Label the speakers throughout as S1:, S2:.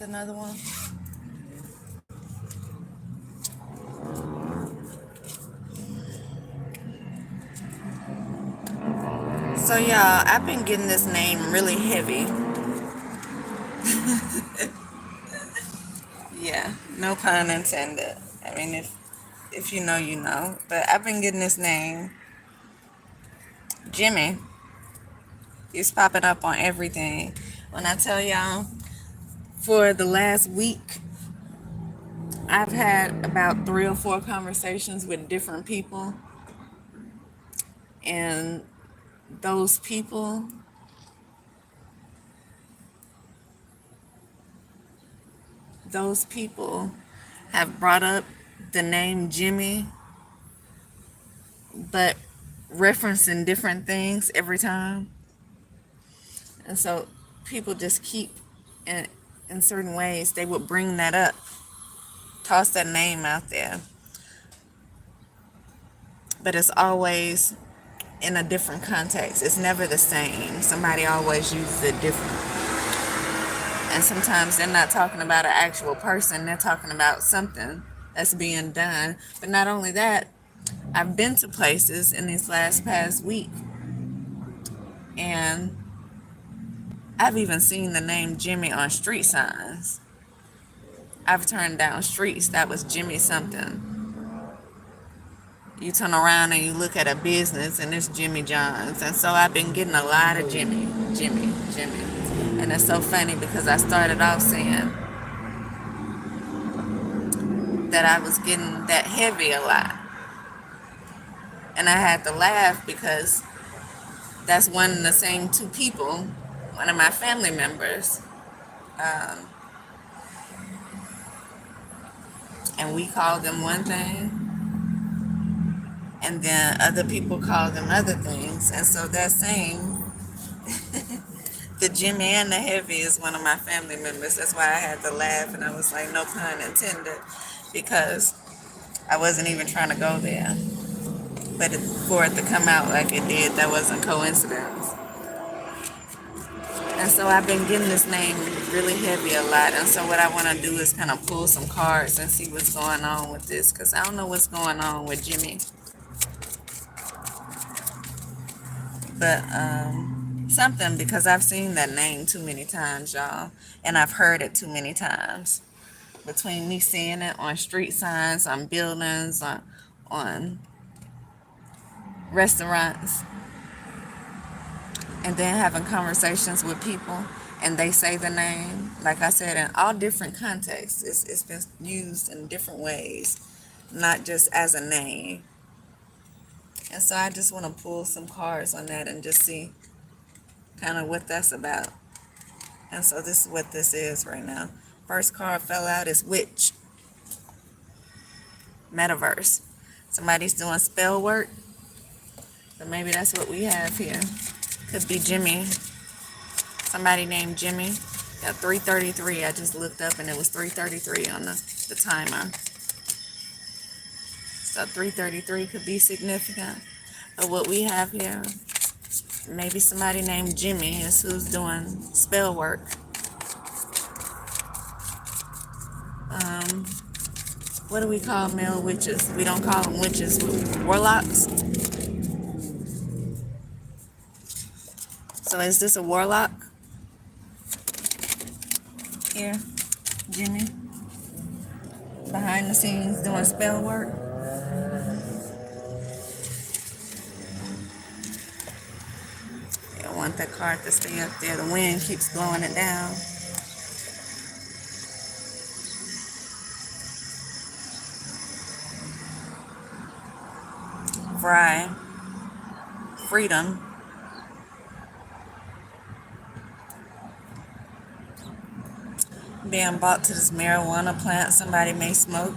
S1: Another one. So y'all, I've been getting this name really heavy. Yeah, no pun intended. I mean, if you know, you know. But I've been getting this name, Jimmy. It's popping up on everything. When I tell y'all, for the last week, I've had about 3 or 4 conversations with different people, and those people, those people have brought up the name Jimmy, but referencing different things every time. And so people just keep in certain ways they would bring that up, toss that name out there, but it's always in a different context. It's never the same. Somebody always uses it different. And sometimes they're not talking about an actual person, they're talking about something that's being done. But not only that, I've been to places in this past week, and I've even seen the name Jimmy on street signs. I've turned down streets that was Jimmy something. You turn around and you look at a business and it's Jimmy John's. And so I've been getting a lot of Jimmy, Jimmy, Jimmy. And it's so funny because I started off saying that I was getting that heavy a lot. And I had to laugh because that's one and the same 2 people, one of my family members. Um, and we call them one thing, and then other people call them other things. And so that same, the Jimmy and the heavy is one of my family members. That's why I had to laugh, and I was like, no pun intended, because I wasn't even trying to go there. But for it to come out like it did, that wasn't coincidence. And so I've been getting this name really heavy a lot. And so what I want to do is kind of pull some cards and see what's going on with this, because I don't know what's going on with Jimmy. But something, because I've seen that name too many times, y'all, and I've heard it too many times. Between me seeing it on street signs, on buildings, on restaurants, and then having conversations with people, and they say the name, like I said, in all different contexts. It's been used in different ways, not just as a name. And so I just want to pull some cards on that and just see kind of what that's about. And so this is what this is right now. First card fell out is Witch. Metaverse. Somebody's doing spell work. So maybe that's what we have here. Could be Jimmy. Somebody named Jimmy. Got 333. I just looked up and it was 333 on the timer. So 333 could be significant. But what we have here, maybe somebody named Jimmy is who's doing spell work. What do we call male witches? We don't call them witches. Warlocks. So is this a warlock? Here, Jimmy. Behind the scenes doing spell work. I want that card to stay up there. The wind keeps blowing it down. Fry. Freedom. Being bought to this marijuana plant somebody may smoke.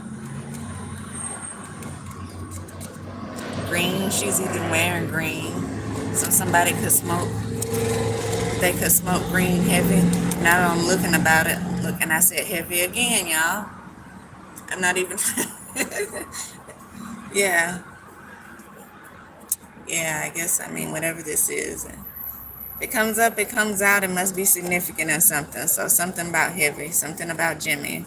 S1: Green. She's even wearing green. So somebody could smoke. They could smoke green heavy. Now that I'm looking about it, look, and I said heavy again, y'all. I'm not even. Yeah. Yeah, I guess, I mean, whatever this is, If it comes up, it comes out. It must be significant in something. So something about heavy, something about Jimmy.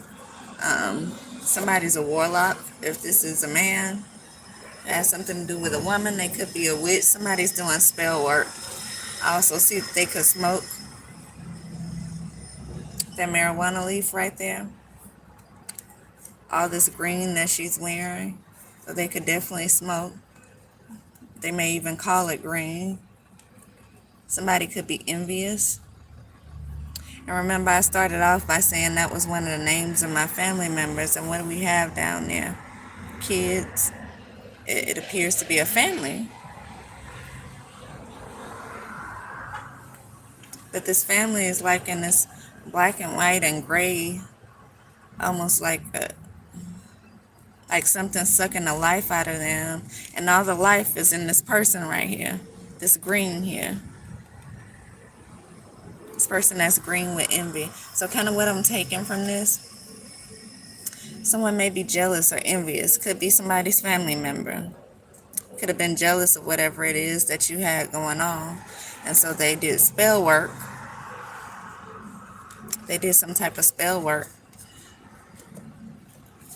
S1: Um, Somebody's a warlock. If this is a man, it has something to do with a woman. They could be a witch. Somebody's doing spell work. I also see that they could smoke that marijuana leaf right there. All this green that she's wearing. So they could definitely smoke. They may even call it green. Somebody could be envious. And remember, I started off by saying that was one of the names of my family members. And what do we have down there? Kids. It appears to be a family. But this family is like in this black and white and gray, almost like something sucking the life out of them. And all the life is in this person right here, this green here. This person that's green with envy. So kind of what I'm taking from this, someone may be jealous or envious. Could be somebody's family member. Could have been jealous of whatever it is that you had going on. And so they did spell work. They did some type of spell work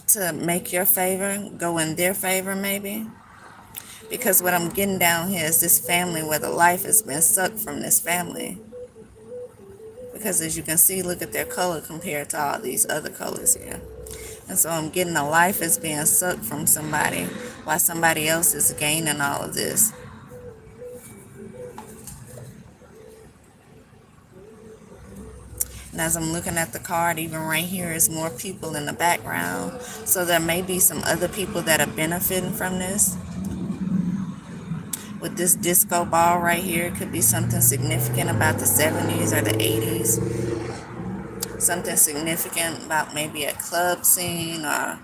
S1: to make your favor go in their favor, maybe. Because what I'm getting down here is this family where the life has been sucked from this family. Because as you can see, look at their color compared to all these other colors here. And so I'm getting a life is being sucked from somebody while somebody else is gaining all of this. And as I'm looking at the card, even right here is more people in the background. So there may be some other people that are benefiting from this. With this disco ball right here, it could be something significant about the 70s or the 80s. Something significant about maybe a club scene or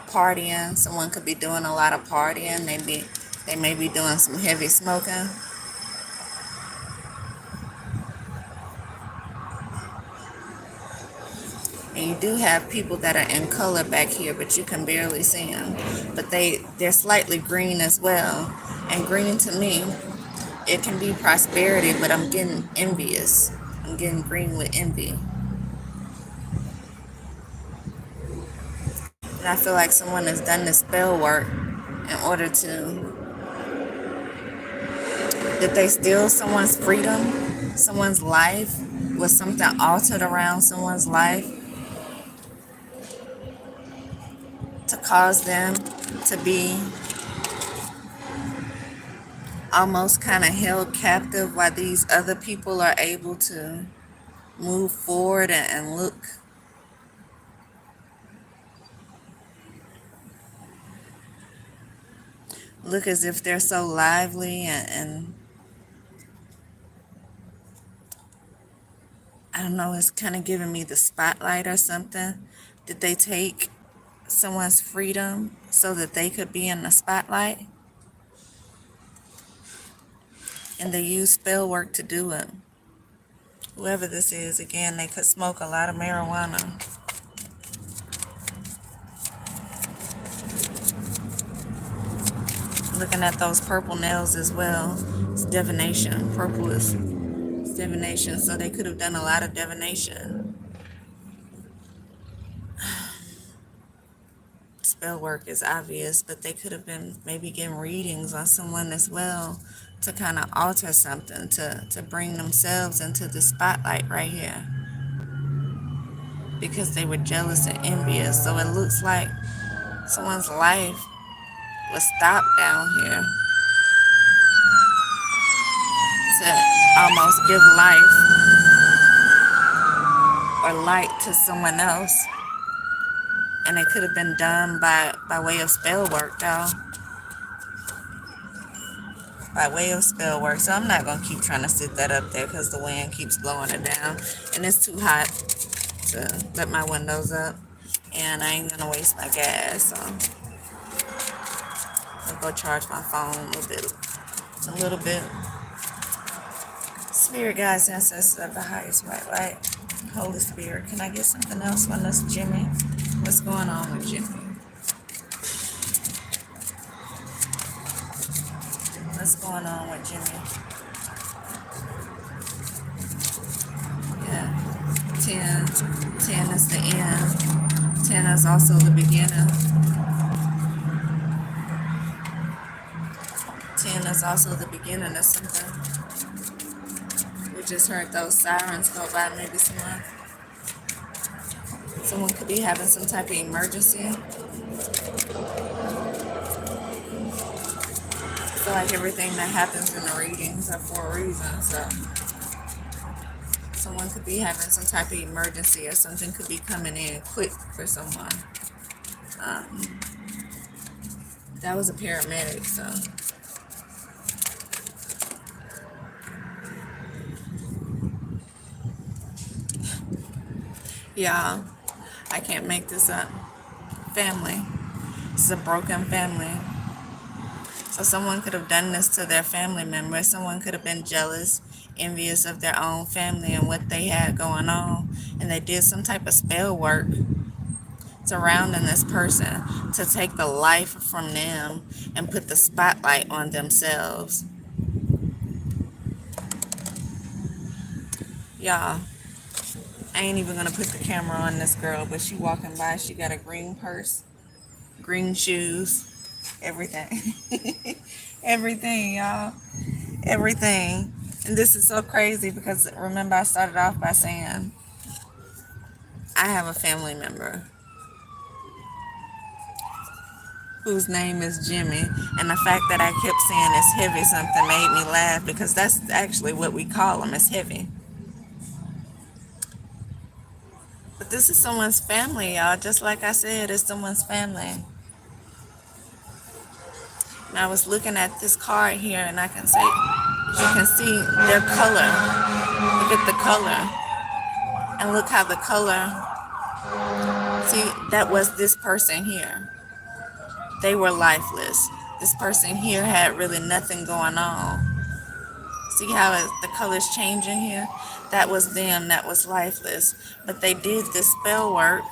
S1: partying. Someone could be doing a lot of partying. They may be doing some heavy smoking. And you do have people that are in color back here, but you can barely see them. But they're slightly green as well. And green to me, it can be prosperity, but I'm getting envious. I'm getting green with envy. And I feel like someone has done the spell work in order to, did they steal someone's freedom, someone's life? Was something altered around someone's life to cause them to be almost kind of held captive while these other people are able to move forward and look as if they're so lively and I don't know, it's kind of giving me the spotlight or something. Did they take someone's freedom so that they could be in the spotlight? And they use spell work to do it. Whoever this is, again, they could smoke a lot of marijuana. Looking at those purple nails as well. It's divination. Purple is divination, so they could have done a lot of divination. Spell work is obvious, but they could have been maybe getting readings on someone as well to kind of alter something, to bring themselves into the spotlight right here. Because they were jealous and envious. So it looks like someone's life was stopped down here to almost give life or light to someone else. And it could have been done by way of spell work, though. By way of spell work. So I'm not going to keep trying to sit that up there because the wind keeps blowing it down. And it's too hot to let my windows up. And I ain't going to waste my gas. So I'll go charge my phone a little bit. Spirit guides, ancestors of the highest white light. Holy Spirit, can I get something else on this Jimmy? What's going on with Jimmy? What's going on with Jimmy? 10. 10 is the end. 10 is also the beginning. 10 is also the beginning of something. We just heard those sirens go by. Maybe someone could be having some type of emergency. I feel like everything that happens in the readings are for a reason. So someone could be having some type of emergency, or something could be coming in quick for someone. Um, that was a paramedic, so yeah, I can't make this up. Family. This is a broken family. So someone could have done this to their family member. Someone could have been jealous, envious of their own family and what they had going on. And they did some type of spell work surrounding this person to take the life from them and put the spotlight on themselves. Y'all, I ain't even gonna put the camera on this girl, but she walking by, she got a green purse, green shoes, everything. Everything, y'all. Everything. And this is so crazy because remember I started off by saying I have a family member whose name is Jimmy, and the fact that I kept saying it's heavy something made me laugh because that's actually what we call him, it's heavy. But this is someone's family, y'all. Just like I said, it's someone's family. And I was looking at this card here, and I can say, you can see their color. Look at the color. And look how the color, see, that was this person here. They were lifeless. This person here had really nothing going on. See how the color's changing here? That was them, that was lifeless. But they did this spell work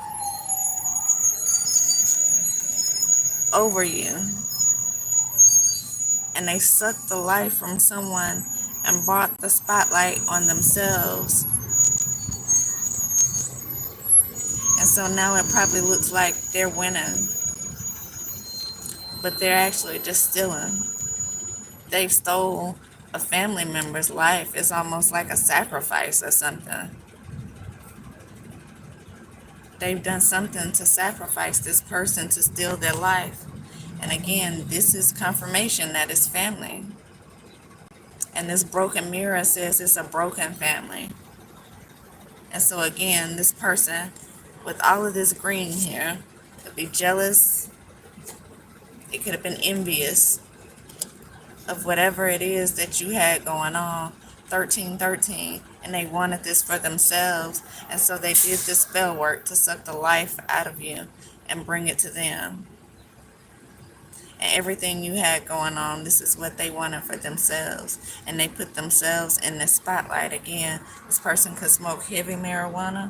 S1: over you. And they sucked the life from someone and brought the spotlight on themselves. And so now it probably looks like they're winning, but they're actually just stealing. They've stole a family member's life. It's almost like a sacrifice or something. They've done something to sacrifice this person to steal their life. And again, this is confirmation that it's family. And this broken mirror says it's a broken family. And so again, this person with all of this green here could be jealous. It could have been envious of whatever it is that you had going on. 1313, and they wanted this for themselves, and so they did this spell work to suck the life out of you and bring it to them. And everything you had going on, this is what they wanted for themselves, and they put themselves in the spotlight again. This person could smoke heavy marijuana,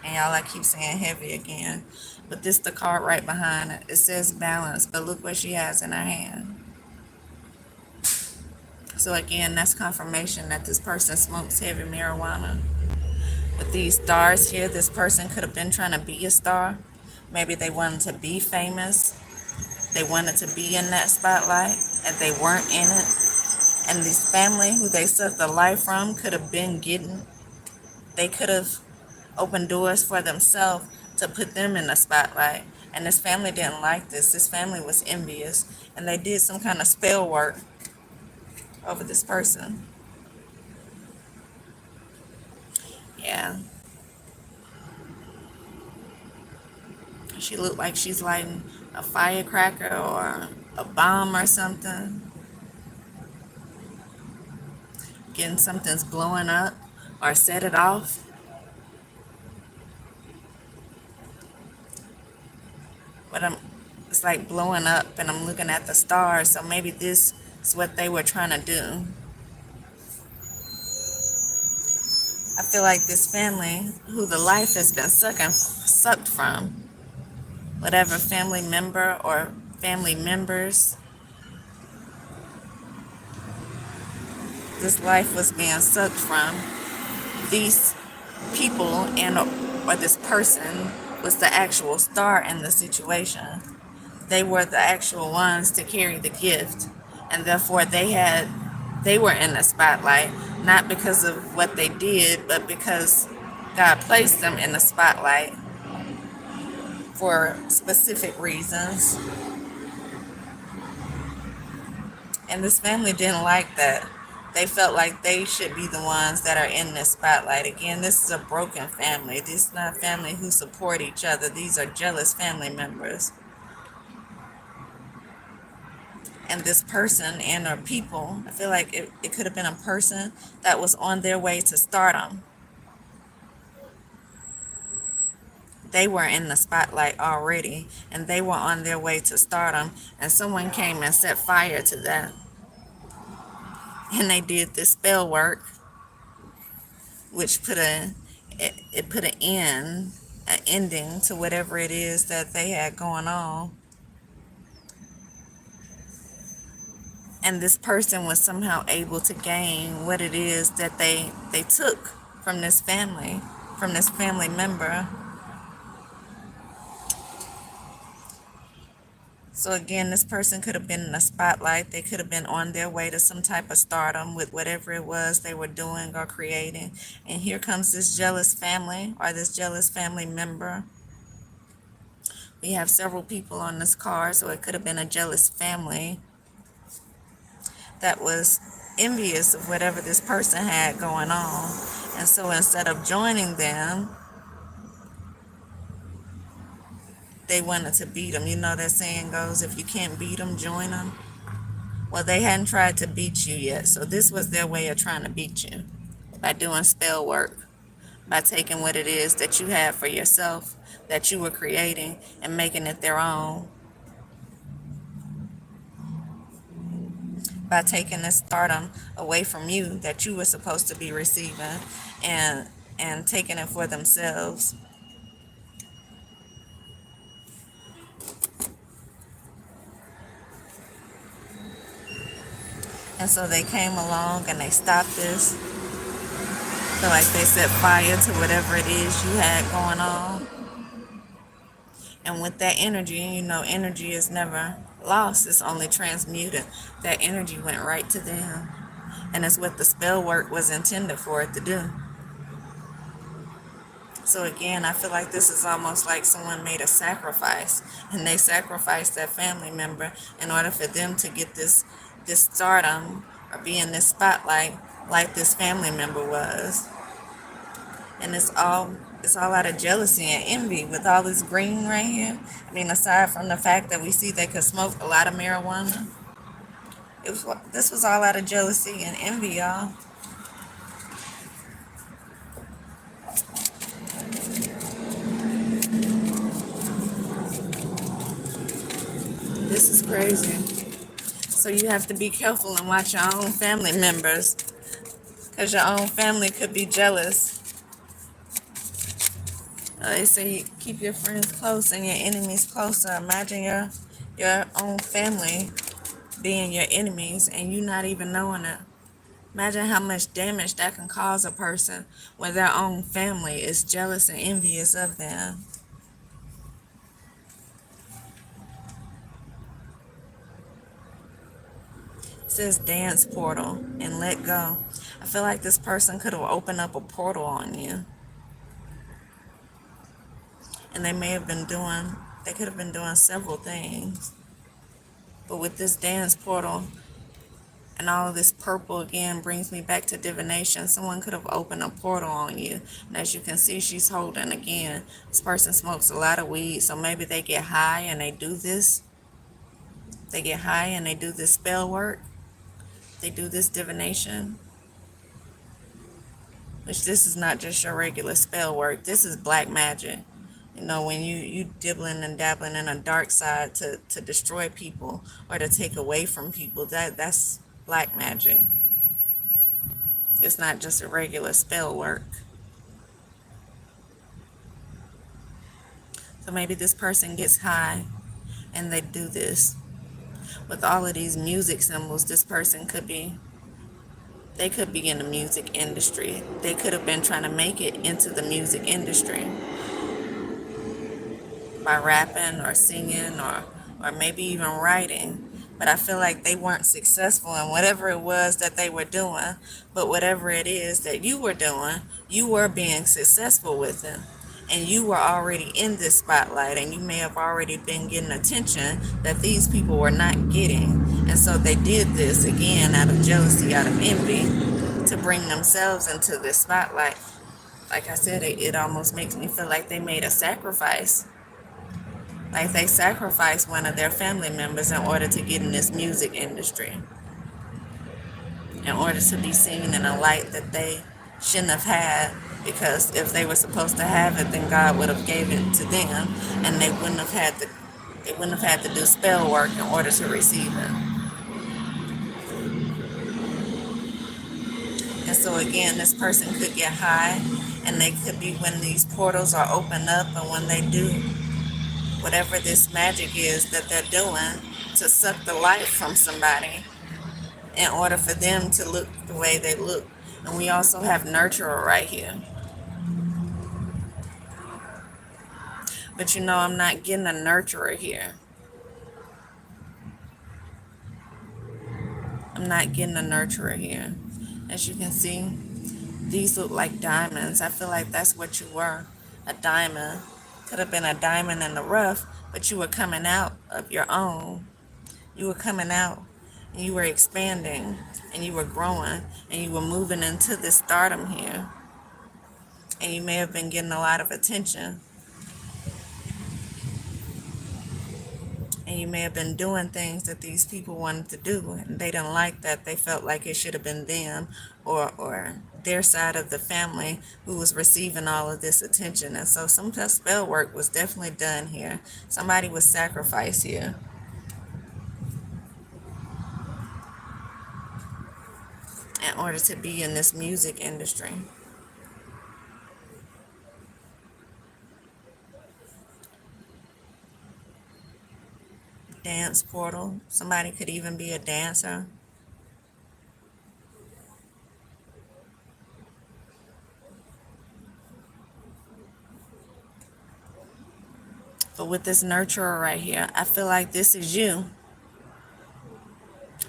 S1: and y'all, I keep saying heavy again, but this the card right behind it. It says balance, but look what she has in her hand. So again, that's confirmation that this person smokes heavy marijuana. With these stars here, this person could have been trying to be a star. Maybe they wanted to be famous. They wanted to be in that spotlight, and they weren't in it. And this family who they sucked the life from could have been getting, they could have opened doors for themselves to put them in the spotlight. And this family didn't like this. This family was envious, and they did some kind of spell work over this person. Yeah. She looked like she's lighting a firecracker or a bomb or something. Getting something's blowing up or set it off. But it's like blowing up, and I'm looking at the stars, so maybe this is what they were trying to do. I feel like this family, who the life has been sucked from, whatever family member or family members, this life was being sucked from. These people and or this person was the actual star in the situation. They were the actual ones to carry the gift, and therefore they were in the spotlight, not because of what they did, but because God placed them in the spotlight for specific reasons. And this family didn't like that. They felt like they should be the ones that are in this spotlight. Again, this is a broken family. This is not a family who support each other. These are jealous family members. And this person and or people, I feel like it could have been a person that was on their way to stardom. They were in the spotlight already, and they were on their way to stardom, and someone came and set fire to that. And they did this spell work, which put an ending to whatever it is that they had going on. And this person was somehow able to gain what it is that they took from this family member. So again, this person could have been in the spotlight. They could have been on their way to some type of stardom with whatever it was they were doing or creating. And here comes this jealous family or this jealous family member. We have several people on this card, so it could have been a jealous family that was envious of whatever this person had going on. And so instead of joining them, they wanted to beat them. You know that saying goes, if you can't beat them, join them. Well, they hadn't tried to beat you yet, so this was their way of trying to beat you, by doing spell work, by taking what it is that you had for yourself, that you were creating, and making it their own, by taking the stardom away from you that you were supposed to be receiving, and taking it for themselves. And so they came along and they stopped this. So like they set fire to whatever it is you had going on. And with that energy, you know, energy is never lost. It's only transmuted. That energy went right to them. And it's what the spell work was intended for it to do. So again, I feel like this is almost like someone made a sacrifice, and they sacrificed that family member in order for them to get this stardom or be in this spotlight like this family member was. And it's all out of jealousy and envy with all this green right here. I mean, aside from the fact that we see they could smoke a lot of marijuana, this was all out of jealousy and envy, y'all. This is crazy. So you have to be careful and watch your own family members, because your own family could be jealous. They say keep your friends close and your enemies closer. Imagine your own family being your enemies and you not even knowing it. Imagine how much damage that can cause a person when their own family is jealous and envious of them. It says dance portal and let go. I feel like this person could have opened up a portal on you. And they could have been doing several things. But with this dance portal and all of this purple again brings me back to divination. Someone could have opened a portal on you. And as you can see, she's holding again. This person smokes a lot of weed, so maybe they get high and they do this. They get high and they do this spell work. They do this divination. Which this is not just your regular spell work. This is black magic. You know, when you dibbling and dabbling in a dark side to destroy people or to take away from people, that's black magic. It's not just a regular spell work. So maybe this person gets high and they do this. With all of these music symbols, this person could be They could be in the music industry. They could have been trying to make it into the music industry by rapping or singing or maybe even writing. But I feel like they weren't successful in whatever it was that they were doing. But whatever it is that you were doing, you were being successful with it. And you were already in this spotlight, and you may have already been getting attention that these people were not getting. And so they did this again out of jealousy, out of envy, to bring themselves into this spotlight. Like I said, it almost makes me feel like they made a sacrifice. Like they sacrificed one of their family members in order to get in this music industry, in order to be seen in a light that they shouldn't have had. Because if they were supposed to have it, then God would have gave it to them, and they wouldn't have had to do spell work in order to receive it. And so again, this person could get high, and they could be when these portals are opened up, and when they do whatever this magic is that they're doing to suck the life from somebody in order for them to look the way they look. And we also have nurturer right here. But you know, I'm not getting a nurturer here. I'm not getting a nurturer here. As you can see, these look like diamonds. I feel like that's what you were. A diamond. Could have been a diamond in the rough, but you were coming out of your own. You were coming out, and you were expanding, and you were growing, and you were moving into this stardom here. And you may have been getting a lot of attention. And you may have been doing things that these people wanted to do, and they didn't like that. They felt like it should have been them or their side of the family who was receiving all of this attention. And so some spell work was definitely done here. Somebody was sacrificed here in order to be in this music industry. Dance portal. Somebody could even be a dancer. But with this nurturer right here, I feel like this is you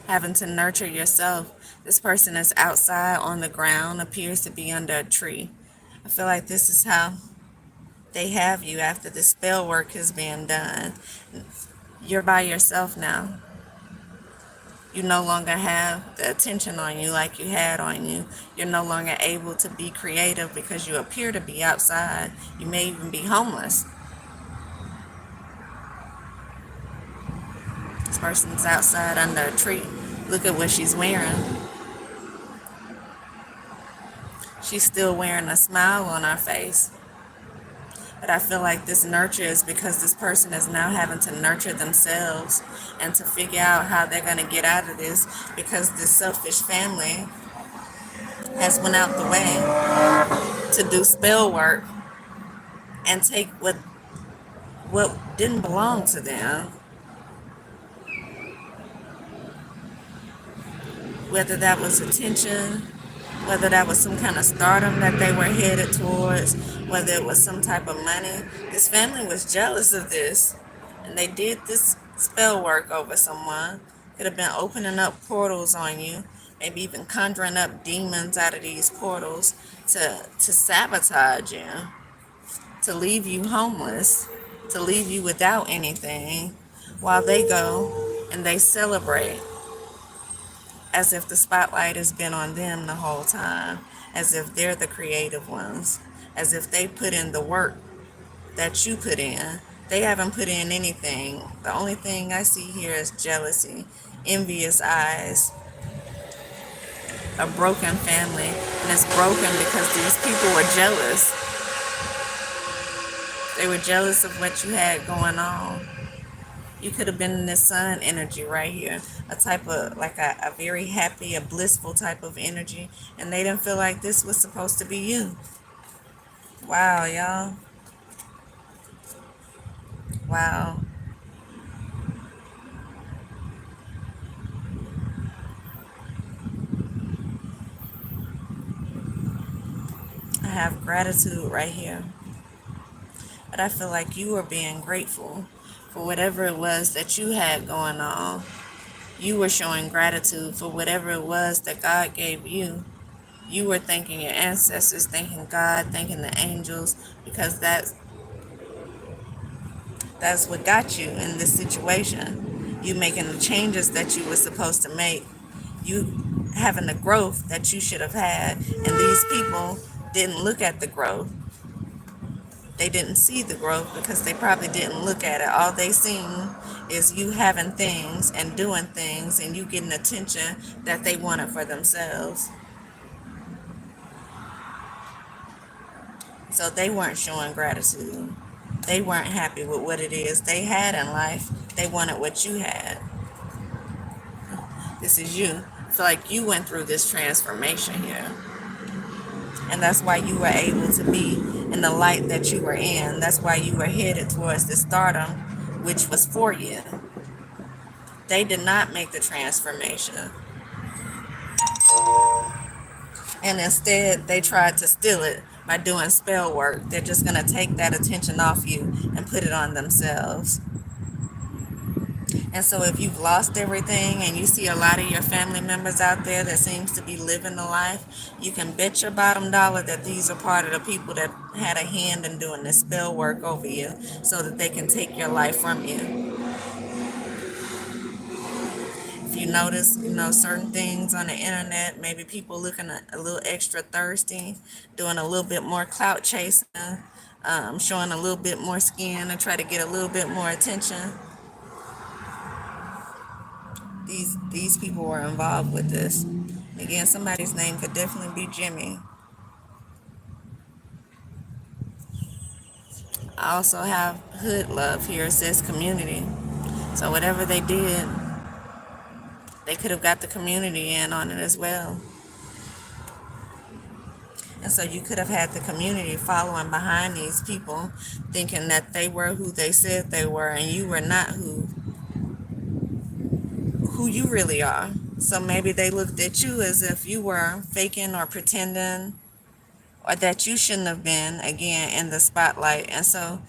S1: having to nurture yourself. This person is outside on the ground, appears to be under a tree. I feel like this is how they have you after the spell work has been done. You're by yourself now. You no longer have the attention on you like you had on you. You're no longer able to be creative because you appear to be outside. You may even be homeless. This person's outside under a tree. Look at what she's wearing. She's still wearing a smile on her face. But I feel like this nurture is because this person is now having to nurture themselves and to figure out how they're going to get out of this, because this selfish family has went out the way to do spell work and take what didn't belong to them. Whether that was attention, whether that was some kind of stardom that they were headed towards, whether it was some type of money. This family was jealous of this, and they did this spell work over someone. Could have been opening up portals on you, maybe even conjuring up demons out of these portals to sabotage you, to leave you homeless, to leave you without anything, while they go and they celebrate as if the spotlight has been on them the whole time, as if they're the creative ones, as if they put in the work that you put in. They haven't put in anything. The only thing I see here is jealousy, envious eyes, a broken family. And it's broken because these people were jealous. They were jealous of what you had going on. You could have been in this sun energy right here, a type of, like a very happy, a blissful type of energy, and they didn't feel like this was supposed to be you. Wow, y'all. Wow. have gratitude right here. But I feel like you were being grateful for whatever it was that you had going on. You were showing gratitude for whatever it was that God gave you. You were thanking your ancestors, thanking God, thanking the angels, because that's what got you in this situation. You making the changes that you were supposed to make. You having the growth that you should have had. And these people didn't look at the growth. They didn't see the growth because they probably didn't look at it. All they seen is you having things and doing things and you getting attention that they wanted for themselves. So they weren't showing gratitude. They weren't happy with what it is they had in life. They wanted what you had. This is you. I feel like you went through this transformation here. And that's why you were able to be in the light that you were in. That's why you were headed towards the stardom, which was for you. They did not make the transformation. And instead, they tried to steal it by doing spell work. They're just going to take that attention off you and put it on themselves. And so if you've lost everything and you see a lot of your family members out there that seems to be living the life, you can bet your bottom dollar that these are part of the people that had a hand in doing this spell work over you so that they can take your life from you. If you notice, certain things on the internet, maybe people looking a little extra thirsty, doing a little bit more clout chasing, showing a little bit more skin to try to get a little bit more attention. These people were involved with this. Again, somebody's name could definitely be Jimmy. I also have hood love here. It says community. So whatever they did, they could have got the community in on it as well. And so you could have had the community following behind these people, thinking that they were who they said they were, and you were not who you really are. So maybe they looked at you as if you were faking or pretending, or that you shouldn't have been, again, in the spotlight. And so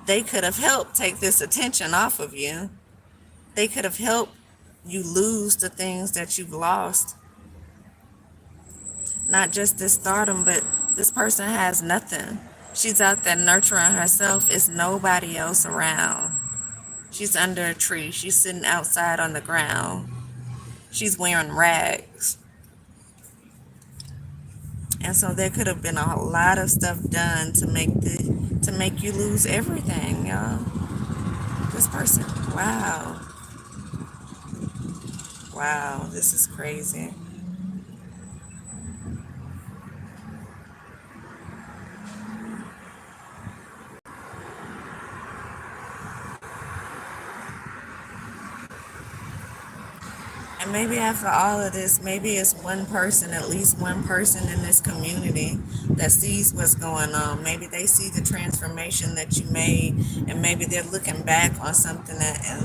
S1: they could have helped take this attention off of you. They could have helped you lose the things that you've lost. Not just this stardom, but this person has nothing. She's out there nurturing herself. It's nobody else around. She's under a tree. She's sitting outside on the ground. She's wearing rags. And so there could have been a lot of stuff done to make you lose everything, y'all. This person, wow. Wow, this is crazy. And maybe after all of this, maybe it's one person, at least one person in this community that sees what's going on. Maybe they see the transformation that you made, and maybe they're looking back on something that, and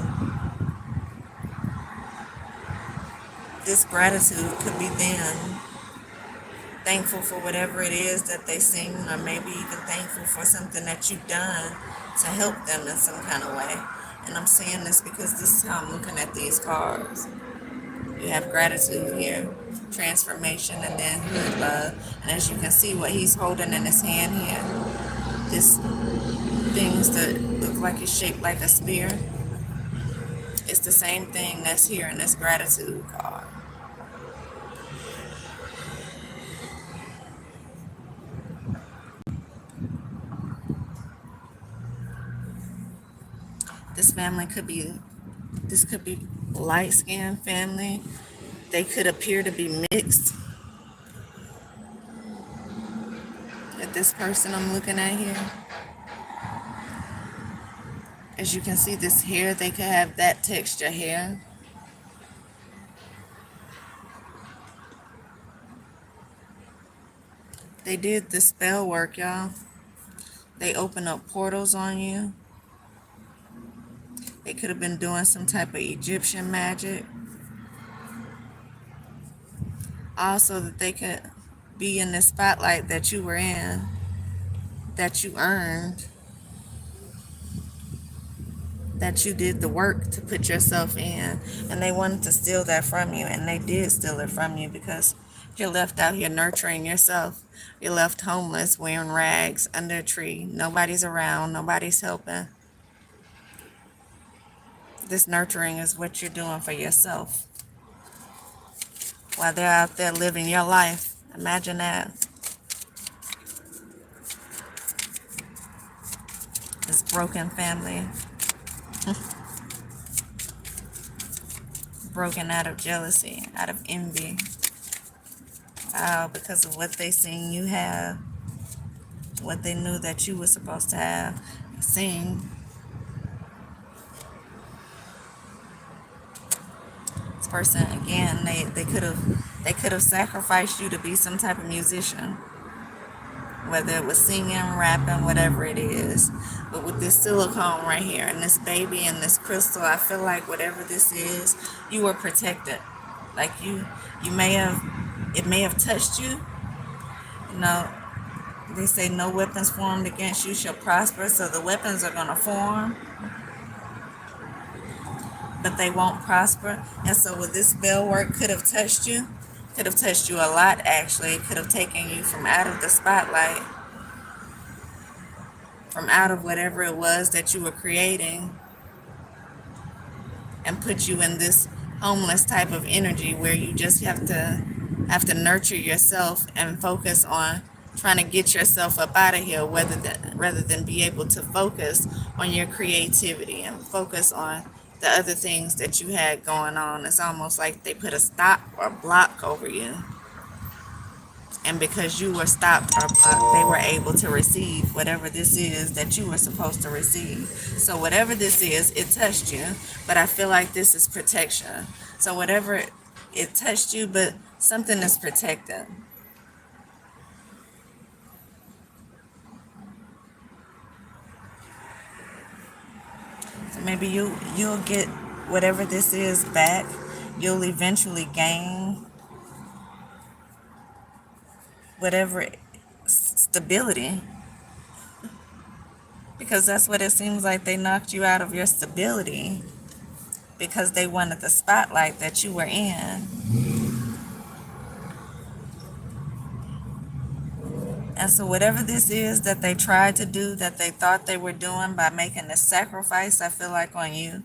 S1: this gratitude could be them thankful for whatever it is that they seen, or maybe even thankful for something that you've done to help them in some kind of way. And I'm saying this because this is how I'm looking at these cards. You have gratitude here, transformation, and then hood love. And as you can see, what he's holding in his hand here, this things that look like it's shaped like a spear, it's the same thing that's here in this gratitude card. This family could be, this could be light-skinned family. They could appear to be mixed. At this person I'm looking at here, as you can see, this hair, they could have that texture hair. They did the spell work, y'all. They open up portals on you. They could have been doing some type of Egyptian magic. Also that they could be in the spotlight that you were in, that you earned, that you did the work to put yourself in, and they wanted to steal that from you, and they did steal it from you because you're left out here nurturing yourself. You're left homeless, wearing rags under a tree. Nobody's around, nobody's helping. This nurturing is what you're doing for yourself while they're out there living your life. Imagine that. This broken family, broken out of jealousy, out of envy, because of what they seen you have, what they knew that you were supposed to have. Seen this person again, they could have sacrificed you to be some type of musician, whether it was singing, rapping, whatever it is. But with this silicone right here and this baby and this crystal, I feel like whatever this is, you were protected. Like you may have, it may have touched you. You know, they say no weapons formed against you shall prosper, so the weapons are going to form, but they won't prosper. And so with this spell work could have touched you a lot actually. It could have taken you from out of the spotlight, from out of whatever it was that you were creating, and put you in this homeless type of energy where you just have to nurture yourself and focus on trying to get yourself up out of here, rather than be able to focus on your creativity and focus on the other things that you had going on. It's almost like they put a stop or block over you. And because you were stopped or blocked, they were able to receive whatever this is that you were supposed to receive. So whatever this is, it touched you, but I feel like this is protection. So whatever it touched you, but something is protected. So maybe you'll get whatever this is back. You'll eventually gain whatever stability, because that's what it seems like. They knocked you out of your stability because they wanted the spotlight that you were in. And so whatever this is that they tried to do, that they thought they were doing by making this sacrifice, I feel like on you,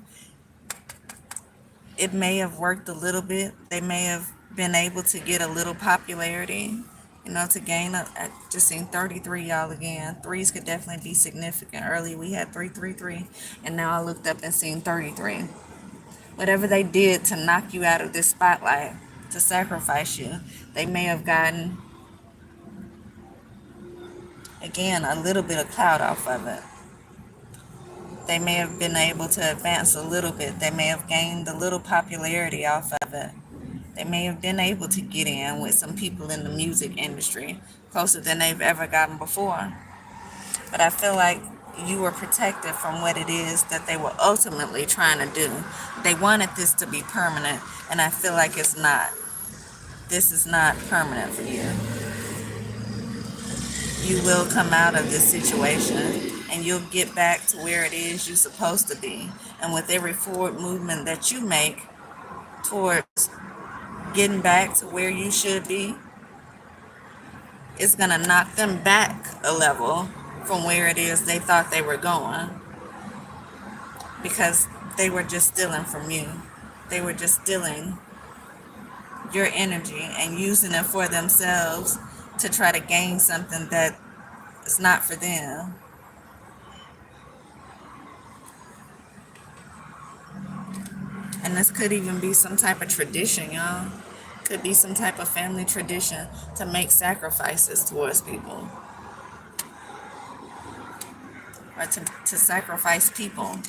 S1: it may have worked a little bit. They may have been able to get a little popularity, to gain up. I just seen 33, y'all, again. Threes could definitely be significant. Earlier we had 333, and now I looked up and seen 33. Whatever they did to knock you out of this spotlight, to sacrifice you, they may have gotten, again, a little bit of clout off of it. They may have been able to advance a little bit. They may have gained a little popularity off of it. They may have been able to get in with some people in the music industry closer than they've ever gotten before. But I feel like you were protected from what it is that they were ultimately trying to do. They wanted this to be permanent, and I feel like it's not. This is not permanent for you. You will come out of this situation, and you'll get back to where it is you're supposed to be. And with every forward movement that you make towards getting back to where you should be, it's going to knock them back a level from where it is they thought they were going, because they were just stealing from you. They were just stealing your energy and using it for themselves to try to gain something that is not for them. And this could even be some type of tradition, y'all. Could be some type of family tradition to make sacrifices towards people, or to sacrifice people.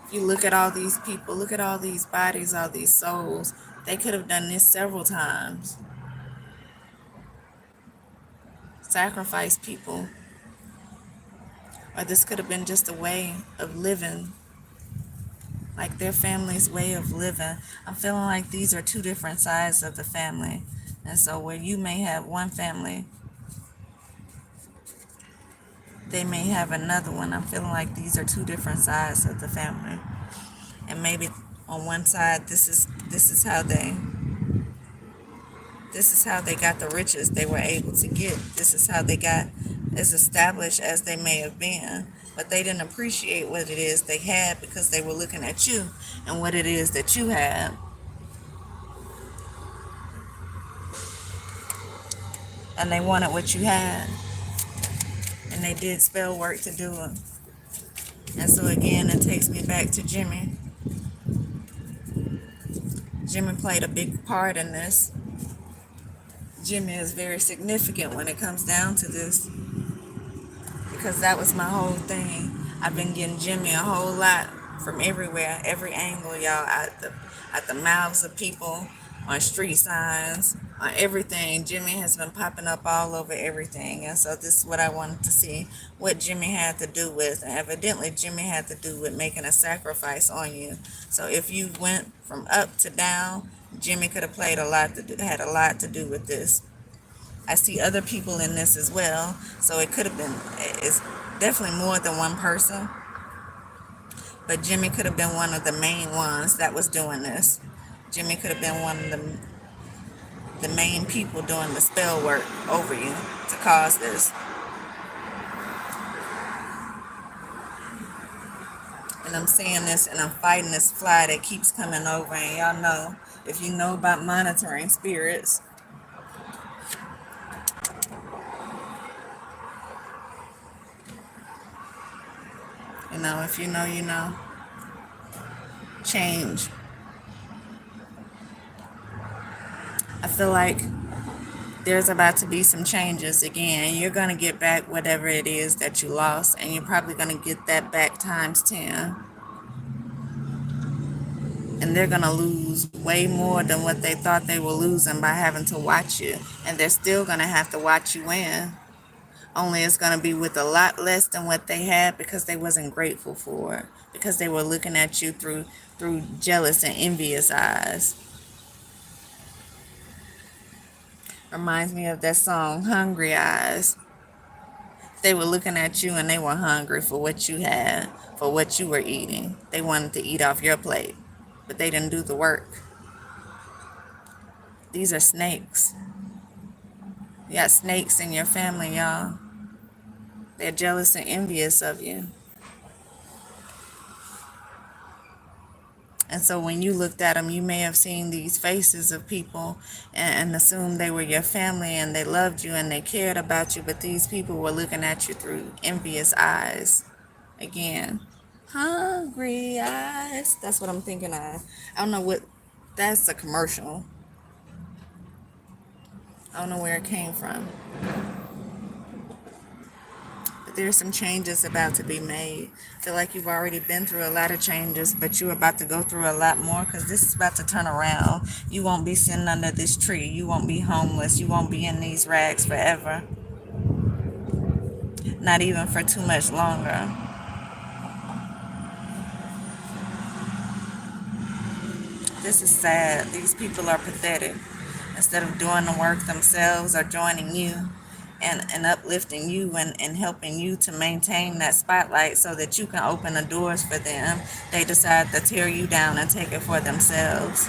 S1: If you look at all these people, look at all these bodies, all these souls, they could have done this several times. Sacrifice people. Or this could have been just a way of living, like their family's way of living. I'm feeling like these are two different sides of the family. And so where you may have one family, they may have another one. I'm feeling like these are two different sides of the family. And maybe on one side, this is how they got the riches they were able to get. This is how they got as established as they may have been. But they didn't appreciate what it is they had because they were looking at you and what it is that you had. And they wanted what you had. And they did spell work to do it. And so again, it takes me back to Jimmy. Jimmy played a big part in this. Jimmy is very significant when it comes down to this, because that was my whole thing. I've been getting Jimmy a whole lot from everywhere, every angle, y'all, at the mouths of people, on street signs, on everything. Jimmy has been popping up all over everything. And so this is what I wanted to see, what Jimmy had to do with. And evidently Jimmy had to do with making a sacrifice on you. So if you went from up to down, Jimmy could have played had a lot to do with this. I see other people in this as well. So it could have been, it's definitely more than one person. But Jimmy could have been one of the main ones that was doing this. Jimmy could have been one of the main people doing the spell work over you to cause this. And I'm seeing this and I'm fighting this fly that keeps coming over. And y'all know, if you know about monitoring spirits, if you know, you know. Change. I feel like there's about to be some changes again. You're going to get back whatever it is that you lost, and you're probably going to get that back times 10. And they're going to lose way more than what they thought they were losing by having to watch you. And they're still going to have to watch you win. Only it's going to be with a lot less than what they had, because they wasn't grateful for it. Because they were looking at you through jealous and envious eyes. Reminds me of that song, Hungry Eyes. They were looking at you and they were hungry for what you had, for what you were eating. They wanted to eat off your plate, but they didn't do the work. These are snakes. You got snakes in your family, y'all. They're jealous and envious of you. And so when you looked at them, you may have seen these faces of people and assumed they were your family and they loved you and they cared about you, but these people were looking at you through envious eyes. Again, hungry eyes. That's what I'm thinking of. I don't know what, that's a commercial. I don't know where it came from. But there's some changes about to be made. I feel like you've already been through a lot of changes, but you're about to go through a lot more, because this is about to turn around. You won't be sitting under this tree. You won't be homeless. You won't be in these rags forever. Not even for too much longer. This is sad. These people are pathetic. Instead of doing the work themselves or joining you and uplifting you and helping you to maintain that spotlight so that you can open the doors for them, they decide to tear you down and take it for themselves.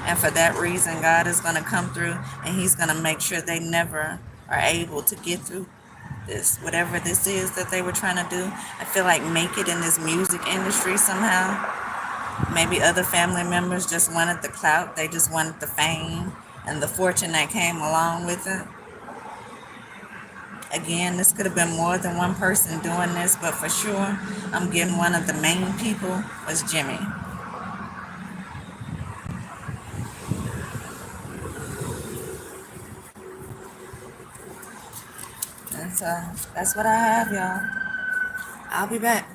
S1: And for that reason, God is going to come through and he's going to make sure they never are able to get through this, whatever this is that they were trying to do. I feel like make it in this music industry somehow. Maybe other family members just wanted the clout. They just wanted the fame and the fortune that came along with it. Again, this could have been more than one person doing this, but for sure, I'm getting one of the main people was Jimmy. And so that's what I have, y'all. I'll be back.